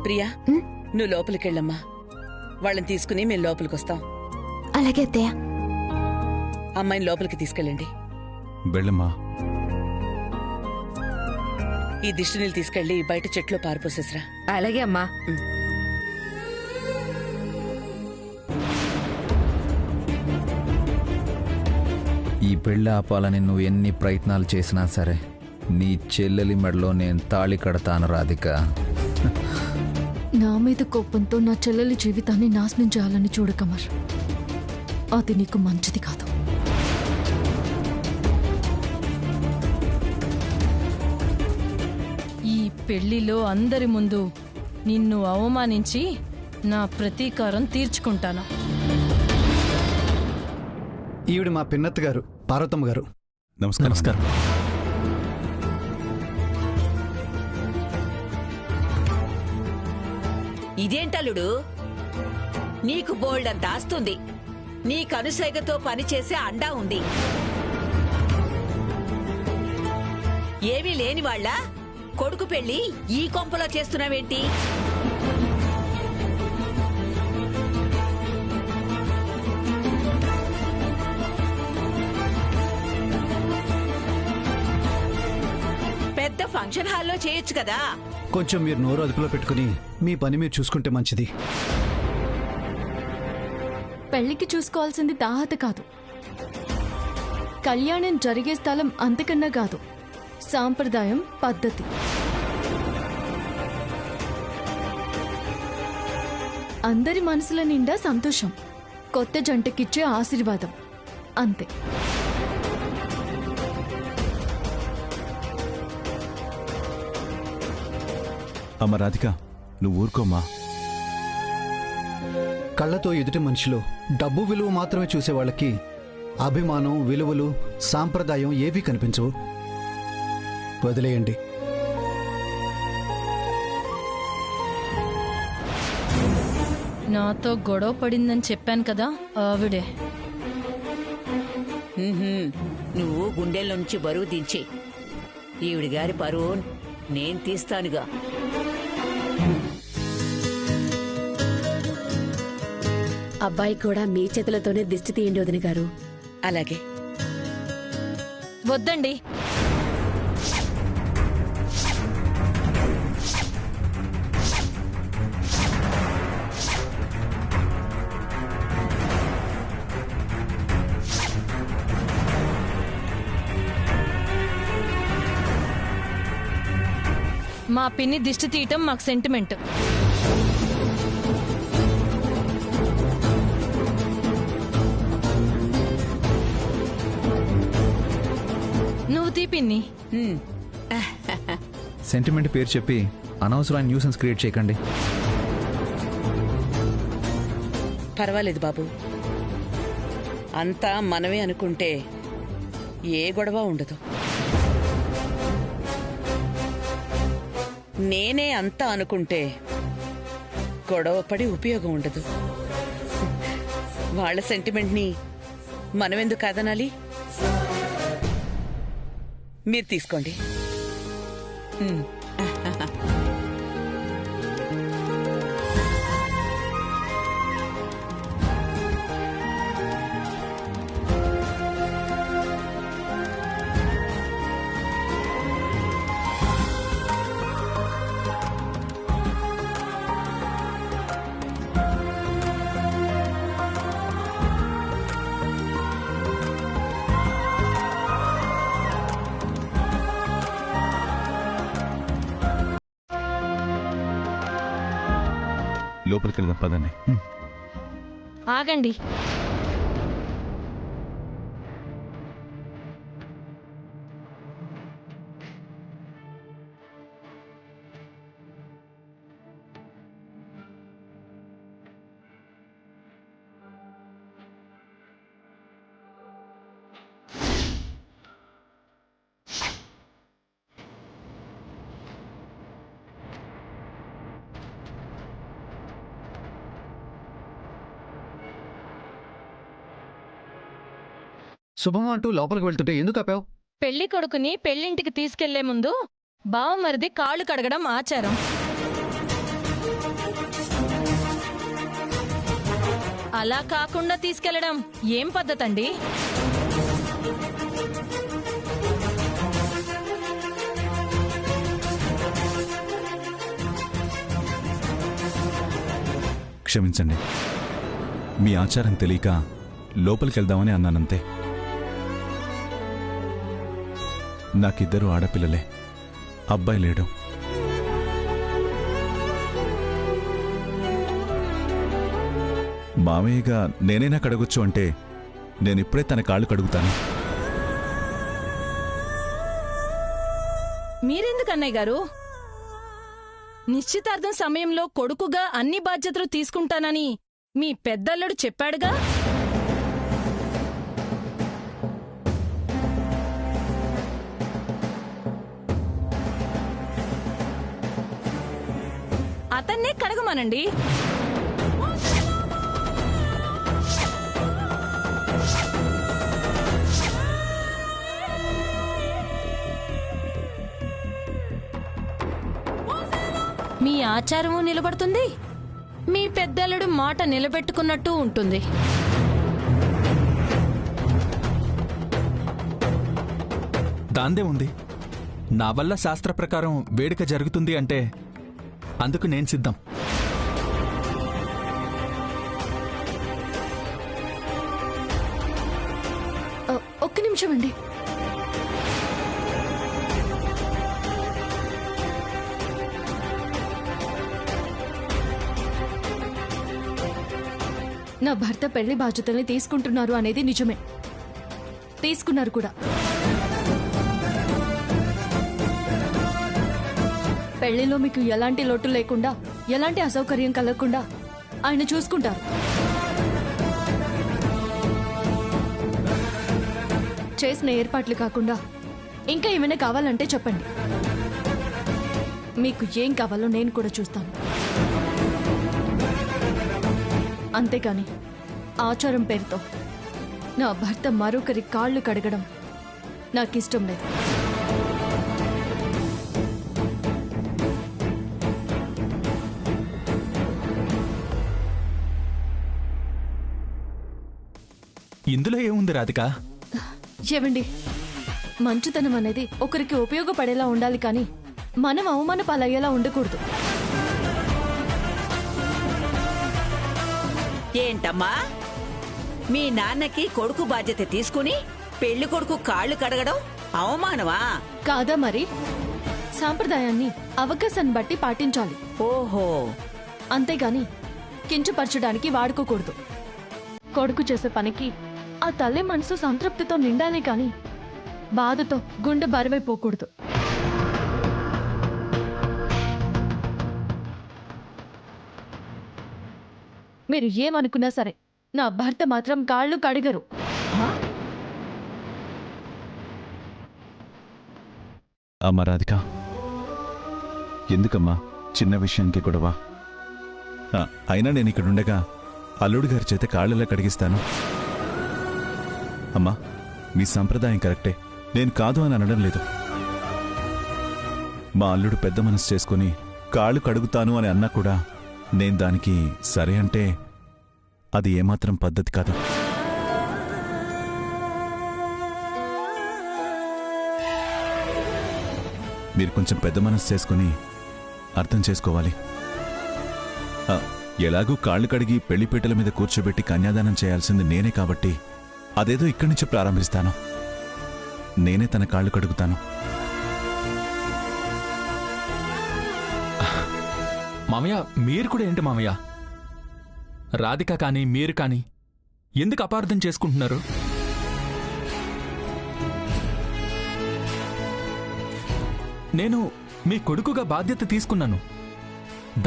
ప్రియా, నువ్వు లోపలికెళ్ళమ్మా. వాళ్ళని తీసుకుని మేము లోపలికొస్తాం. అలాగే అత్తయ్య. అమ్మాయిని లోపలికి తీసుకెళ్ళండి. వెళ్ళమ్మా. ఈ దిష్టి నీళ్ళు తీసుకెళ్లి బయట చెట్లో పారిపోసేసరా. అలాగే అమ్మా. ఈ పెళ్ళి ఆపాలని నువ్వు ఎన్ని ప్రయత్నాలు చేసినా సరే నీ చెల్లెలి మెడలో నేను తాళి కడతాను రాధిక. నా మీద కోపంతో నా చెల్లెలి జీవితాన్ని నాశనం చేయాలని చూడకమర్. అది నీకు మంచిది కాదు. ఈ పెళ్లిలో అందరి ముందు నిన్ను అవమానించి నా ప్రతీకారం తీర్చుకుంటాను. ఈవిడ మా పిన్నత్త గారు, పార్వతమ్మ గారు. నమస్కారం. నమస్కారం. ఇదేంటల్లుడు, నీకు బోల్డంత ఆస్తుంది, నీ కనుసైగతో పనిచేసే అండా ఉంది. ఏమీ లేని వాళ్ళ కొడుకు పెళ్లి ఈ కొంపలో చేస్తున్నావేంటి? పెద్ద ఫంక్షన్ హాల్లో చేయొచ్చు కదా. కొంచెం మీరు నోరు అదుపులో పెట్టుకుని మీ పని మీరు చూసుకుంటే మంచిది. పెళ్లికి చూసుకోవాల్సింది దాహత కాదు, కళ్యాణం జరిగే స్థలం అంతకన్నా కాదు, సాంప్రదాయం, పద్ధతి. అందరి మనసుల నిండా సంతోషం, కొత్త జంటకిచ్చే ఆశీర్వాదం, అంతే. అమ్మ రాధిక, నువ్వు ఊరుకోమ్మా. కళ్ళతో ఎదుటి మనిషిలో డబ్బు విలువ మాత్రమే చూసే వాళ్ళకి అభిమానం, విలువలు, సాంప్రదాయం ఏవీ కనిపించవు. వదిలేయండి. నాతో గొడవ పడిందని చెప్పాను కదా ఆవిడే. నువ్వు గుండెల్లోంచి బరువు దించి ఈవిడి గారి పరువు నేను తీస్తానుగా. అబ్బాయి కూడా మీ చేతులతోనే దిష్టి తీయండి వదిన గారు. అలాగే. వద్దండి, మా పిన్ని దిష్టి తీయటం మాకు సెంటిమెంట్. నువ్వు తీ పిన్ని. సెంటిమెంట్ పేరు చెప్పి అనవసరమైన న్యూసెన్స్ క్రియేట్ చేయకండి. పర్వాలేదు బాబు, అంతా మనమే అనుకుంటే ఏ గొడవ ఉండదు. నేనే అంతా అనుకుంటే గొడవపడి ఉపయోగం ఉండదు. వాళ్ళ సెంటిమెంట్ని మనమెందుకు కాదనాలి? మీరు తీసుకోండి. లోపలికి వెళ్దాం పదండి. ఆగండి. శుభం అంటూ లోపలికి వెళ్తుంటే ఎందుకు ఆపావు? పెళ్లి కొడుకుని పెళ్లింటికి తీసుకెళ్లే ముందు బావమరిది కాళ్ళు కడగడం ఆచారం. అలా కాకుండా తీసుకెళ్లడం ఏం పద్ధతండి? క్షమించండి, మీ ఆచారం తెలియక లోపలికెళ్దామని అన్నానంతే. నాకిద్దరు ఆడపిల్లలే, అబ్బాయి లేడు. మామయ్యగా నేనైనా కడగొచ్చు అంటే నేనిప్పుడే తన కాళ్ళు కడుగుతాను. మీరెందుకు అన్నయ్య గారు? నిశ్చితార్థం సమయంలో కొడుకుగా అన్ని బాధ్యతలు తీసుకుంటానని మీ పెద్దల్లుడు చెప్పాడుగా. అతన్నే కడగమనండి. మీ ఆచారము నిలబడుతుంది, మీ పెద్దలుడు మాట నిలబెట్టుకున్నట్టు ఉంటుంది. దాందే ఉంది. నా వల్ల శాస్త్ర ప్రకారం వేడుక జరుగుతుంది అంటే అందుకు నేను సిద్ధం. ఒక్క నిమిషం అండి. నా భర్త పెళ్లి బాధ్యతల్ని తీసుకుంటున్నారు అనేది నిజమే, తీసుకున్నారు కూడా. పెళ్లిలో మీకు ఎలాంటి లోటు లేకుండా, ఎలాంటి అసౌకర్యం కలగకుండా ఆయన చూసుకుంటారు. చేసిన ఏర్పాట్లు కాకుండా ఇంకా ఏమైనా కావాలంటే చెప్పండి. మీకు ఏం కావాలో నేను కూడా చూస్తాను. అంతేకాని ఆచారం పేరుతో నా భర్త మరొకరి కాళ్ళు కడగడం నాకిష్టం లేదు. ఇందులో ఏముంది రాధిక? ఏవండి, మంచితనం అనేది ఒకరికి ఉపయోగపడేలా ఉండాలి కానీ మనం అవమాన పాలయ్యేలా ఉండకూడదు. ఏంటమ్మా, మీ నాన్నకి కొడుకు బాధ్యత తీసుకుని పెళ్లి కొడుకు కాళ్ళు కడగడం అవమానమా? కాదా మరి? సాంప్రదాయాన్ని అవకాశాన్ని బట్టి పాటించాలి. ఓహో, అంతేగాని కించపరచడానికి వాడుకోకూడదు. కొడుకు చేసే పనికి ఆ తల్లి మనసు సంతృప్తితో నిండాలి కానీ బాధతో గుండె బరువైపోకూడదు. మీరు ఏమనుకున్నా సరే నా భర్త మాత్రం కాళ్ళు కడిగరు. అమ్మా రాధిక, ఎందుకమ్మా చిన్న విషయానికి గొడవ? అయినా నేను ఇక్కడుండగా అల్లుడు గారి చేత కాళ్ళెలా కడిగిస్తాను? అమ్మా, మీ సంప్రదాయం కరెక్టే, నేను కాదు అని అనడం లేదు. మా అల్లుడు పెద్ద మనసు చేసుకుని కాళ్ళు కడుగుతాను అని అన్నా కూడా నేను దానికి సరే అంటే అది ఏమాత్రం పద్ధతి కాదు. మీరు కొంచెం పెద్ద మనసు చేసుకుని అర్థం చేసుకోవాలి. ఎలాగూ కాళ్ళు కడిగి పెళ్లిపీటల మీద కూర్చోబెట్టి కన్యాదానం చేయాల్సింది నేనే కాబట్టి అదేదో ఇక్కడి నుంచి ప్రారంభిస్తాను. నేనే తన కాళ్ళు కడుగుతాను. మామయ్య, మీరు కూడా ఏంటి మామయ్య? రాధిక కానీ మీరు కానీ ఎందుకు అపార్థం చేసుకుంటున్నారు? నేను మీ కొడుకుగా బాధ్యత తీసుకున్నాను.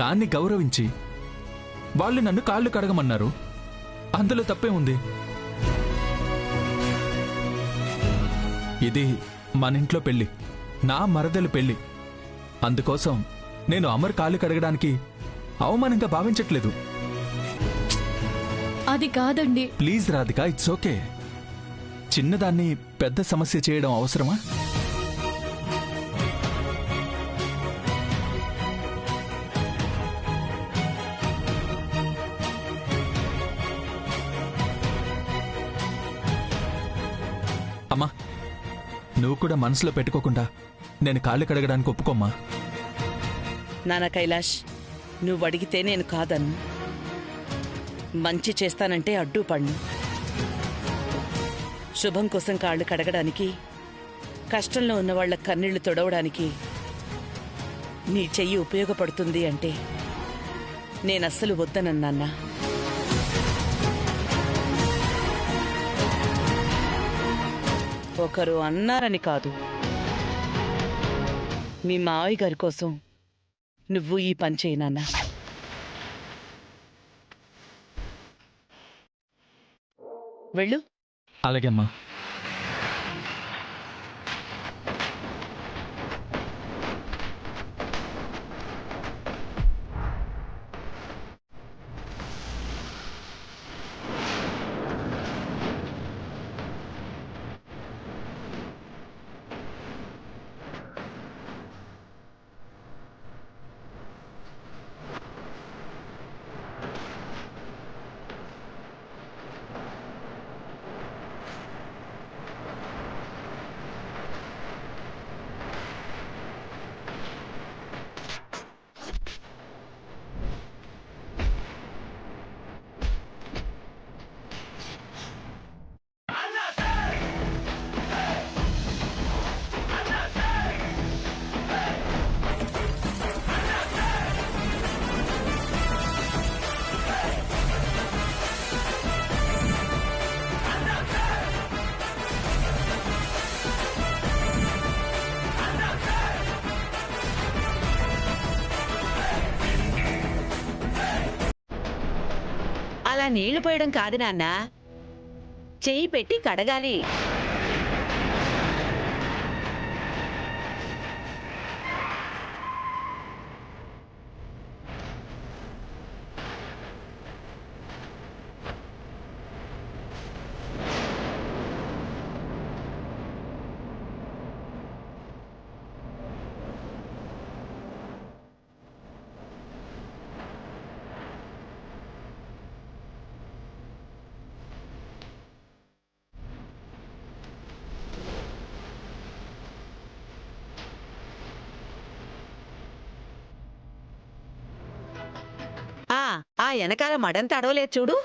దాన్ని గౌరవించి వాళ్ళు నన్ను కాళ్ళు కడగమన్నారు. అందులో తప్పే ఉంది? ఇది మన ఇంట్లో పెళ్లి, నా మరదలు పెళ్లి. అందుకోసం నేను అమర్ కాళ్ళు కడగడానికి అవమానంగా భావించట్లేదు. అది కాదండి. Please Radhika, it's okay. చిన్నదాన్ని పెద్ద సమస్య చేయడం అవసరమా? అమ్మా నువ్వు కూడా మనసులో పెట్టుకోకుండా నేను కాళ్ళు కడగడానికి ఒప్పుకోమ్మా. నాన్న కైలాష్, నువ్వు అడిగితే నేను కాదన్ను. మంచి చేస్తానంటే అడ్డు పడ్ను. శుభం కోసం కాళ్ళు కడగడానికి, కష్టంలో ఉన్న వాళ్ళ కన్నీళ్లు తొడవడానికి నీ చెయ్యి ఉపయోగపడుతుంది అంటే నేనస్సలు వద్దనన్నా. ఒకరు అన్నారని కాదు, మీ మావయ్య గారి కోసం నువ్వు ఈ పని చేయి నాన్న. వెళ్ళు. అలాగే అమ్మా. అలా నీళ్లు పోయడం కాదు నాన్న, చెయ్యి పెట్టి కడగాలి. ఆ వెనకాల మడంత అడవలేదు చూడు.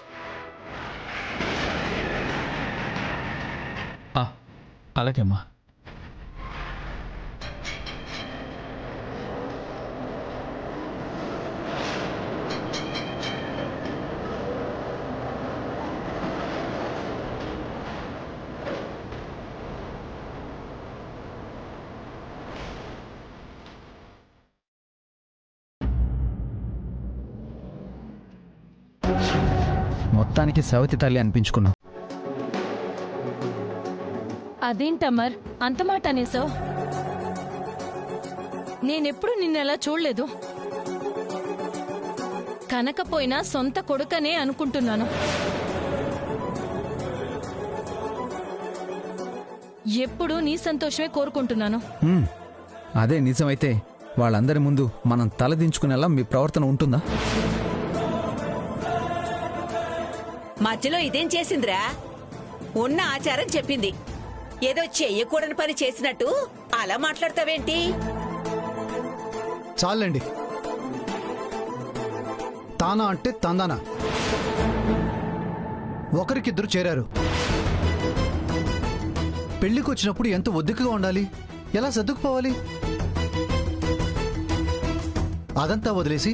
అలాగే అమ్మా. మొత్తానికి సవతి తల్లి అనిపించుకున్నావు. అదేంటమర్ అంత మాట అనేసావు? నేనెప్పుడు నిన్నెలా చూడలేదు. కనకపోయినా సొంత కొడుకనే అనుకుంటున్నాను. ఎప్పుడూ నీ సంతోషమే కోరుకుంటున్నాను. అదే నిజమైతే వాళ్ళందరి ముందు మనం తలదించుకునేలా మీ ప్రవర్తన ఉంటుందా? మధ్యలో ఇదేం చేసిందిరా? ఉన్న ఆచారం చెప్పింది, ఏదో చెయ్యకూడని పని చేసినట్టు అలా మాట్లాడతావేంటి? చాలండి. తానా అంటే తందానా. ఒకరికిద్దరు చేరారు. పెళ్లికి వచ్చినప్పుడు ఎంత ఒద్దికగా ఉండాలి, ఎలా సర్దుకుపోవాలి? అదంతా వదిలేసి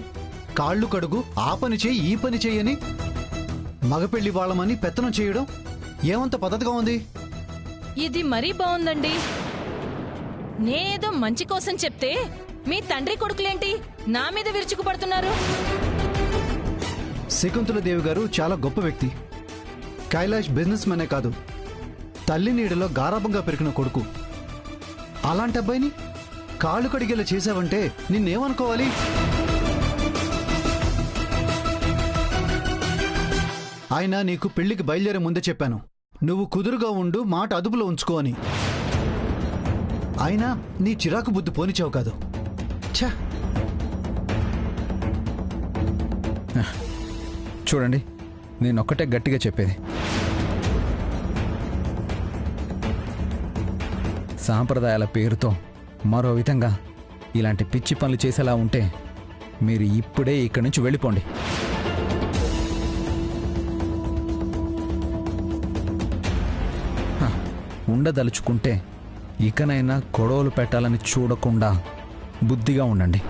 కాళ్ళు కడుగు, ఆ పని చేయి, ఈ పని చేయని మగపెళ్లి వాళ్ళమని పెత్తనం చేయడం ఏమంత పద్ధతిగా ఉంది? ఇది మరీ బాగుందండి. నేనేదో మంచి కోసం చెప్తే మీ తండ్రి కొడుకులేంటి నా మీద విరుచుకుపడుతున్నారు? శకుంతలదేవి గారు చాలా గొప్ప వ్యక్తి. కైలాష్ బిజినెస్ మనే కాదు, తల్లి నీడలో గారాబంగా పెరిగిన కొడుకు. అలాంటి అబ్బాయిని కాళ్ళు కడిగేలా చేశావంటే నిన్నేమనుకోవాలి? ఆయన నీకు పెళ్లికి బయలుదేరే ముందే చెప్పాను, నువ్వు కుదురుగా ఉండు, మాట అదుపులో ఉంచుకో అని. అయినా నీ చిరాకు బుద్ధి పోనిచావు కాదు. ఛా! చూడండి, నేనొక్కటే గట్టిగా చెప్పేది, సాంప్రదాయాల పేరుతో మరో విధంగా ఇలాంటి పిచ్చి పనులు చేసేలా ఉంటే మీరు ఇప్పుడే ఇక్కడి నుంచి వెళ్ళిపోండి. ఉండదలుచుకుంటే ఇకనైనా గొడవలు పెట్టాలని చూడకుండా బుద్ధిగా ఉండండి.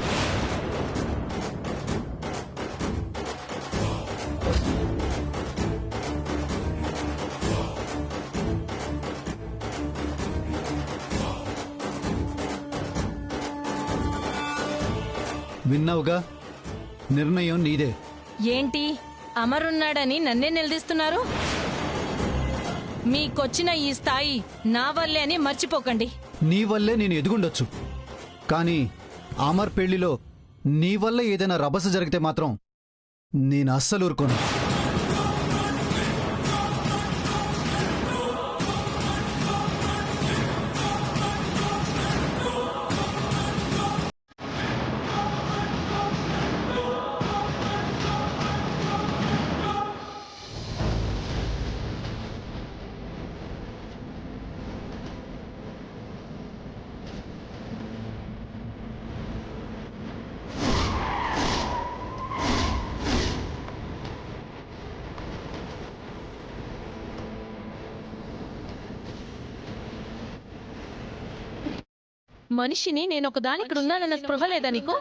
విన్నావుగా, నిర్ణయం నీదే. ఏంటి అమరున్నాడని నన్నే నిలదీస్తున్నారు? మీకొచ్చిన ఈ స్థాయి నా వల్లే అని మర్చిపోకండి. నీ వల్లే నేను ఎదుగుండొచ్చు, కానీ అమర్ పెళ్లిలో నీ వల్ల ఏదైనా రభస జరిగితే మాత్రం నేను అస్సలు ఊరుకోను. మనిషిని నేను ఒక దాని ఇక్కడ ఉన్నానన్న స్పృహ లేదా నీకు?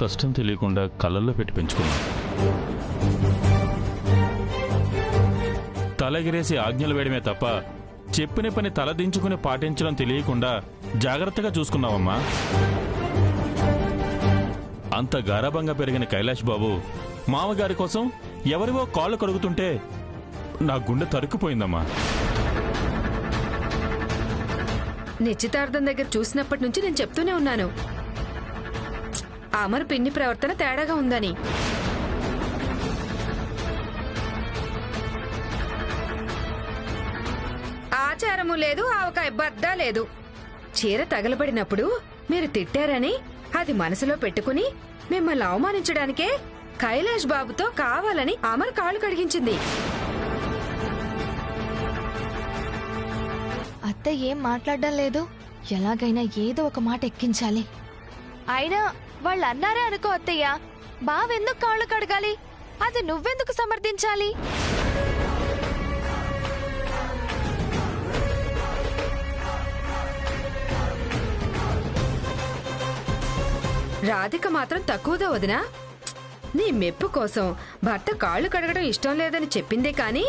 కష్టం తెలియకుండా కళ్ళల్లో పెట్టి పెంచుకున్నాం. తలగిరేసి ఆజ్ఞలు వేయడమే తప్ప చెప్పిన పని తలదించుకుని పాటించడం తెలియకుండా జాగ్రత్తగా చూసుకున్నావమ్మా. అంత గారాబంగా పెరిగిన కైలాష్ బాబు మామగారి కోసం ఎవరివో కాళ్ళు కడుగుతుంటే నా గుండె తరుక్కుపోయిందమ్మా. నిశ్చితార్థం దగ్గర చూసినప్పటి నుంచి నేను చెప్తూనే ఉన్నాను, అమర్ పిన్ని ప్రవర్తన తేడాగా ఉందని. ఆచారము లేదు, ఆవకాయ బద్ద లేదు. చీర తగలబడినప్పుడు మీరు తిట్టారని అది మనసులో పెట్టుకుని మిమ్మల్ని అవమానించడానికే కైలాష్ బాబుతో కావాలని అమర్ కాళ్ళు కడిగించింది. అత్త ఏం మాట్లాడడం లేదు. ఎలాగైనా ఏదో ఒక మాట ఎక్కించాలి. అయినా వాళ్ళు అన్నారే అనుకో అత్తయ్య, బావెందుకు కాళ్ళు కడగాలి? అది నువ్వెందుకు సమర్థించాలి? రాధిక మాత్రం తక్కువదా వదినా? నీ మెప్పు కోసం భర్త కాళ్ళు కడగడం ఇష్టం లేదని చెప్పిందే కాని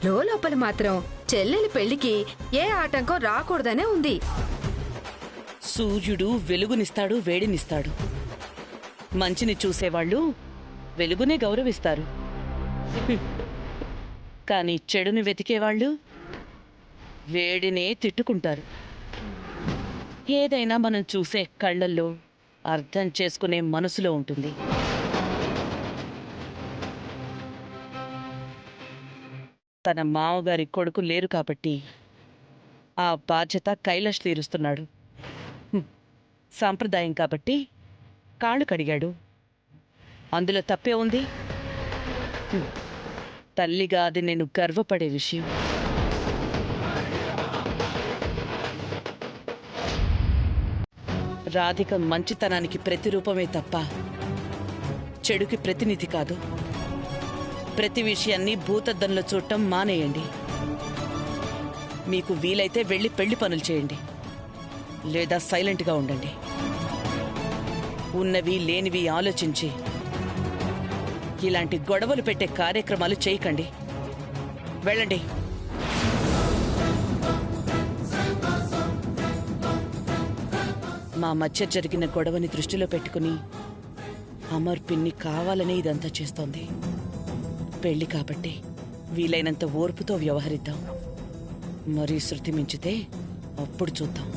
లోపల మాత్రం చెల్లెలి పెళ్లికి ఏ ఆటంకం రాకూడదనే ఉంది. సూర్యుడు వెలుగునిస్తాడు, వేడినిస్తాడు. మంచిని చూసేవాళ్ళు వెలుగునే గౌరవిస్తారు, కానీ చెడుని వెతికేవాళ్ళు వేడినే తిట్టుకుంటారు. ఏదైనా మనం చూసే కళ్ళల్లో, అర్థం చేసుకునే మనసులో ఉంటుంది. తన మామగారి కొడుకు లేరు కాబట్టి ఆ బాధ్యత కైలాష్ తీరుస్తున్నాడు. సాంప్రదాయం కాబట్టి కాళ్ళు కడిగాడు, అందులో తప్పే ఉంది? తల్లిగా అది నేను గర్వపడే విషయం. రాధిక మంచితనానికి ప్రతిరూపమే తప్ప చెడుకి ప్రతినిధి కాదు. ప్రతి విషయాన్ని భూతద్దంలో చూడటం మానేయండి. మీకు వీలైతే వెళ్ళి పెళ్లి పనులు చేయండి, లేదా సైలెంట్గా ఉండండి. ఉన్నవి లేనివి ఆలోచించి ఇలాంటి గొడవలు పెట్టే కార్యక్రమాలు చేయకండి. వెళ్ళండి. మా మధ్య జరిగిన గొడవని దృష్టిలో పెట్టుకుని అమర్ పిన్ని కావాలనే ఇదంతా చేస్తోంది. పెళ్లి కాబట్టి వీలైనంత ఓర్పుతో వ్యవహరిద్దాం. మరీ శృతి మించితే అప్పుడు చూద్దాం.